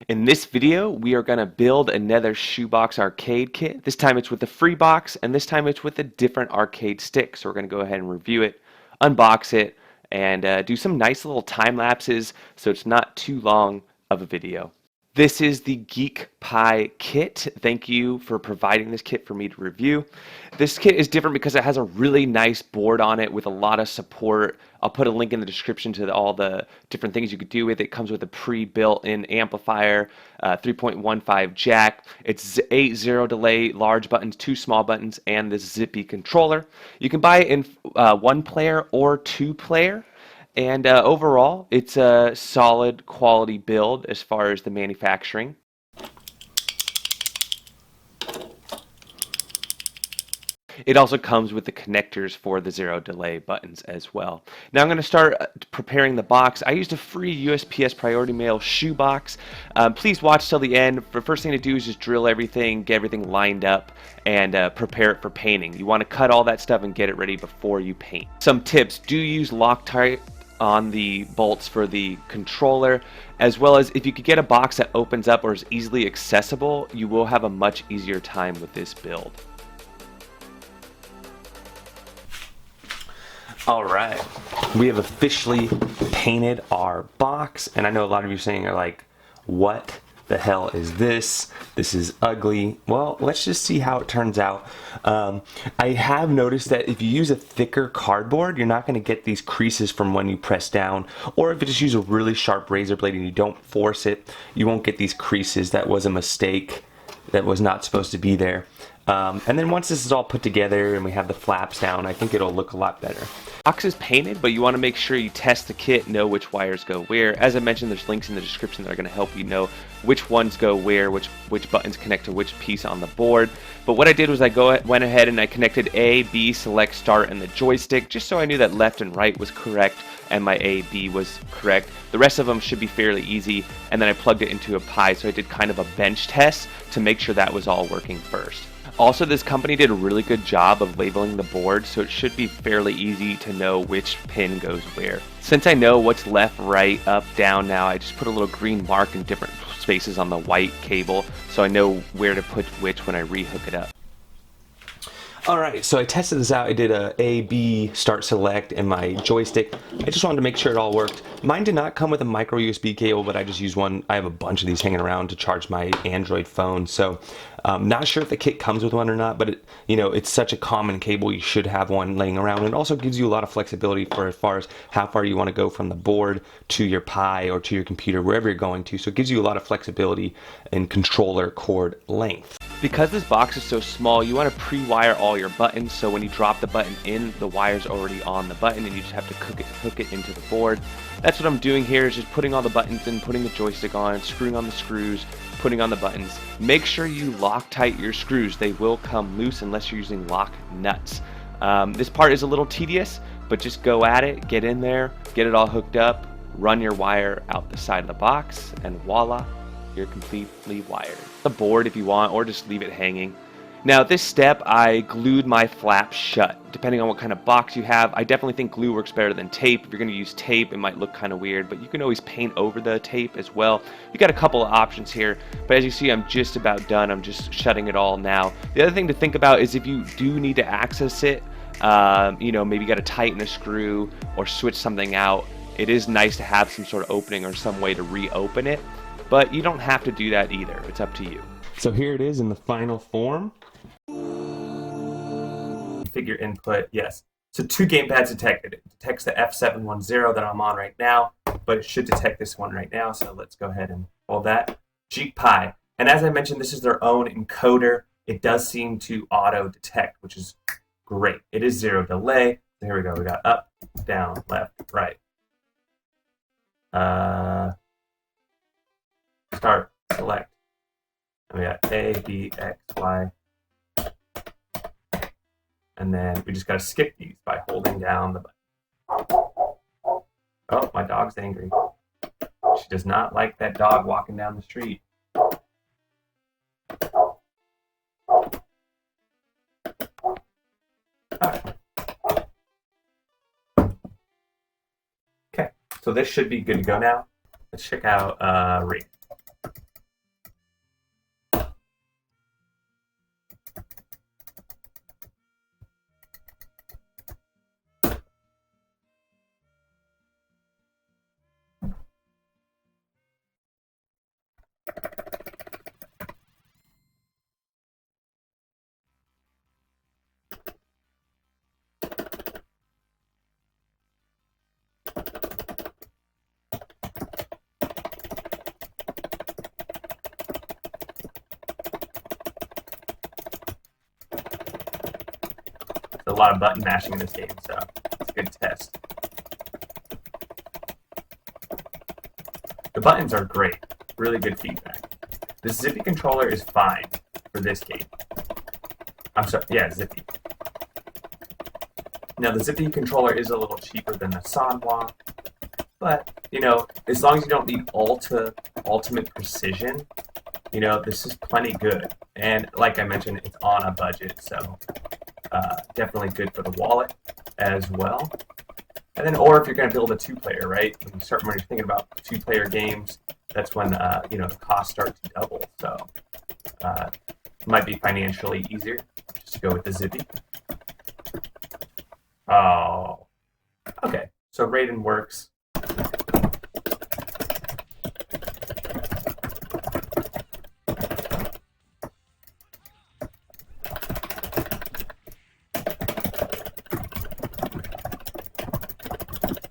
In this video, we are going to build another Shoebox arcade kit. This time it's with the free box, and this time it's with a different arcade stick. So we're going to go ahead and review it, unbox it, and do some nice little time lapses so it's not too long of a video. This is the Geek Pie kit. Thank you for providing this kit for me to review. This kit is different because it has a really nice board on it with a lot of support. I'll put a link in the description to all the different things you could do with it. It comes with a pre-built-in amplifier, 3.15 jack. It's 8-0 delay, large buttons, 2 small buttons, and this zippy controller. You can buy it in 1-player or 2-player. And overall, it's a solid quality build as far as the manufacturing. It also comes with the connectors for the 0 delay buttons as well. Now I'm going to start preparing the box. I used a free USPS Priority Mail shoebox. Please watch till the end. The first thing to do is just drill everything, get everything lined up, and prepare it for painting. You want to cut all that stuff and get it ready before you paint. Some tips: do use Loctite on the bolts for the controller, as well as if you could get a box that opens up or is easily accessible, you will have a much easier time with this build. All right, we have officially painted our box, and I know a lot of you saying are like, what the hell is this? This is ugly. Well, let's just see how it turns out. I have noticed that if you use a thicker cardboard, you're not going to get these creases from when you press down, or if you just use a really sharp razor blade and you don't force it, you won't get these creases. That was a mistake. That was not supposed to be there. And then once this is all put together and we have the flaps down, I think it'll look a lot better. Box is painted, but you want to make sure you test the kit, know which wires go where. As I mentioned, there's links in the description that are going to help you know which ones go where, which buttons connect to which piece on the board. But what I did was I went ahead and I connected A, B, select, start, and the joystick, just so I knew that left and right was correct and my A, B was correct. The rest of them should be fairly easy, and then I plugged it into a Pi, so I did kind of a bench test to make sure that was all working first. Also, this company did a really good job of labeling the board, so it should be fairly easy to know which pin goes where. Since I know what's left, right, up, down now, I just put a little green mark in different spaces on the white cable, so I know where to put which when I re-hook it up. Alright, so I tested this out. I did a B, start, select, and my joystick. I just wanted to make sure it all worked. Mine did not come with a micro USB cable, but I just used one. I have a bunch of these hanging around to charge my Android phone, so not sure if the kit comes with one or not, but it's such a common cable, you should have one laying around. It also gives you a lot of flexibility for as far as how far you want to go from the board to your Pi or to your computer, wherever you're going to. So it gives you a lot of flexibility in controller cord length. Because this box is so small, you want to pre-wire all your buttons, so when you drop the button in, the wire's already on the button and you just have to hook it into the board. That's what I'm doing here, is just putting all the buttons in, putting the joystick on, screwing on the screws, putting on the buttons. Make sure you Loctite your screws. They will come loose unless you're using lock nuts. This part is a little tedious, but just go at it, get in there, get it all hooked up, run your wire out the side of the box, and voila, you're completely wired. The board if you want, or just leave it hanging. Now at this step, I glued my flaps shut. Depending on what kind of box you have, I definitely think glue works better than tape. If you're going to use tape, it might look kind of weird, but you can always paint over the tape as well. You got a couple of options here, but as you see, I'm just about done. I'm just shutting it all now. The other thing to think about is if you do need to access it, maybe you got to tighten a screw or switch something out. It is nice to have some sort of opening or some way to reopen it, but you don't have to do that either. It's up to you. So here it is in the final form. Figure input, yes. So 2 gamepads detected. It detects the F710 that I'm on right now, but it should detect this one right now. So let's go ahead and hold that. Geek Pie. And as I mentioned, this is their own encoder. It does seem to auto detect, which is great. It is 0 delay. So here we go. We got up, down, left, right. Start, select. And we got A, B, X, Y. And then we just got to skip these by holding down the button. Oh, my dog's angry. She does not like that dog walking down the street. Alright. Okay, so this should be good to go now. Let's check out rate. a lot of button mashing in this game, so it's a good test. The buttons are great. Really good feedback. The Zippy controller is fine for this game. I'm sorry, yeah, Zippy. Now, the Zippy controller is a little cheaper than the Sanwa, but, you know, as long as you don't need ultimate precision, you know, this is plenty good. And like I mentioned, it's on a budget, so definitely good for the wallet as well. And then, or if you're going to build a two-player, right? When you're thinking about two-player games, that's when you know, the costs start to double. So it might be financially easier just to go with the Zippy. Oh, okay. So Raiden works.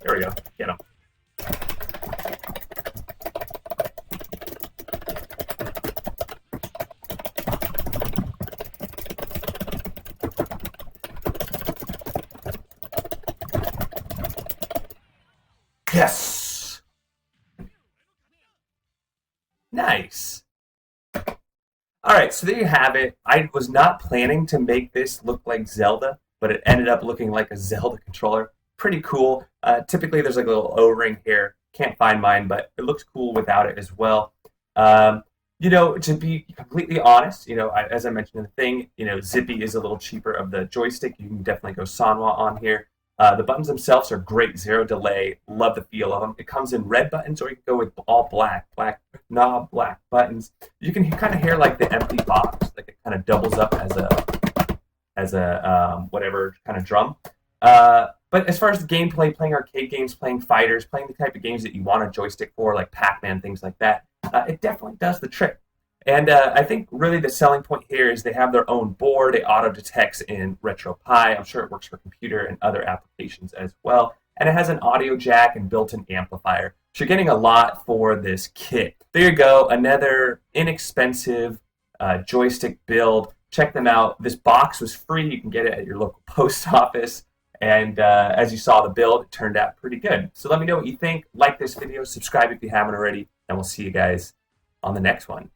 There we go. Get him. Yes! Nice. Alright, so there you have it. I was not planning to make this look like Zelda, but it ended up looking like a Zelda controller. Pretty cool. Typically there's like a little O-ring here. Can't find mine, but it looks cool without it as well. You know, to be completely honest, you know, as I mentioned in the thing, you know, Zippy is a little cheaper of the joystick. You can definitely go Sanwa on here. The buttons themselves are great, zero delay. Love the feel of them. It comes in red buttons, or you can go with all black knob, black buttons. You can kind of hear like the empty box, like it kind of doubles up as a whatever kind of drum. But as far as the gameplay, playing arcade games, playing fighters, playing the type of games that you want a joystick for, like Pac-Man, things like that, it definitely does the trick. And I think really the selling point here is they have their own board. It auto-detects in RetroPie. I'm sure it works for computer and other applications as well. And it has an audio jack and built-in amplifier. So you're getting a lot for this kit. There you go, another inexpensive joystick build. Check them out. This box was free. You can get it at your local post office. And as you saw the build, it turned out pretty good. So let me know what you think. Like this video, subscribe if you haven't already, and we'll see you guys on the next one.